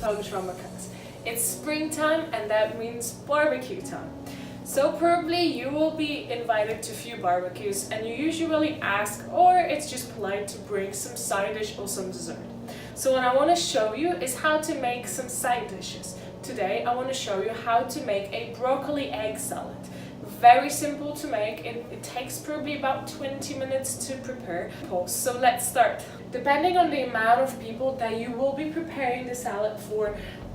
Polish mama cooks. It's springtime and that means barbecue time. So probably you will be invited to a few barbecues and you usually ask, or it's just polite to bring some side dish or some dessert. So what I want to show you is how to make some side dishes. Today I want to show you how to make a broccoli egg salad. Very simple to make, it takes probably about 20 minutes to prepare. So let's start. Depending on the amount of people that you will be preparing the salad for,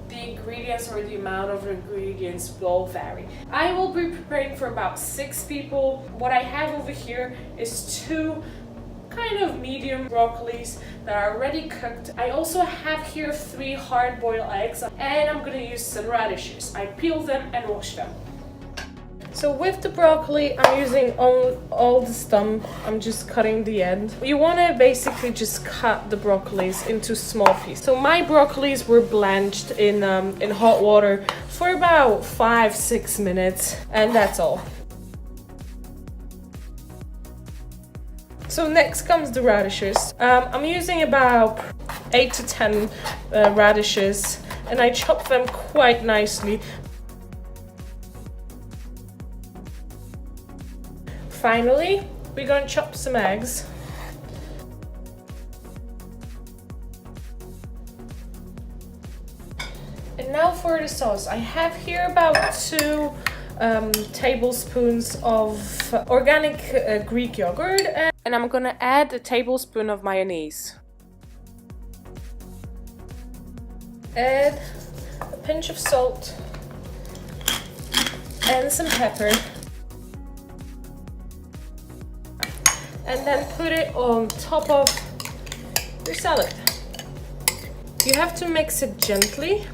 the ingredients or the amount of ingredients will vary. I will be preparing for about 6 people. What I have over here is 2 kind of medium broccolis that are already cooked. I also have here 3 hard-boiled eggs and I'm gonna use some radishes. I peeled them and washed them. So with the broccoli, I'm using all the stump. I'm just cutting the end. You want to basically just cut the broccolis into small pieces. So my broccolis were blanched in hot water for about 5-6 minutes, and that's all. So next comes the radishes. I'm using about 8 to 10 radishes, and I chop them quite nicely. Finally, we're going to chop some eggs. And now for the sauce. I have here about 2 tablespoons of organic Greek yogurt, and I'm going to add a tablespoon of mayonnaise. Add a pinch of salt and some pepper. And then put it on top of your salad. You have to mix it gently,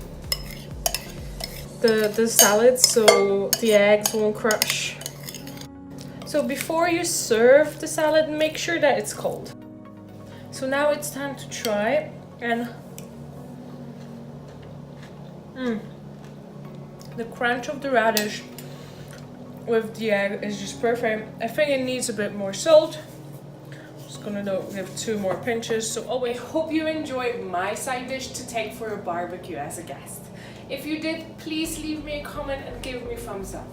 the salad, so the eggs won't crush. So before you serve the salad, make sure that it's cold. So now it's time to try it, and the crunch of the radish with the egg is just perfect. I think it needs a bit more salt. Gonna give 2 more pinches. So I hope you enjoyed my side dish to take for a barbecue as a guest. If you did, please leave me a comment and give me a thumbs up.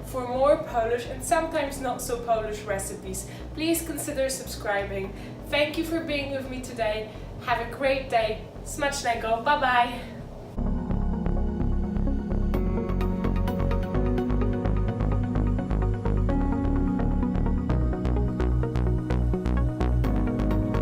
For more Polish and sometimes not so Polish recipes, please consider subscribing. Thank you for being with me today. Have a great day. Smacznego. Bye bye.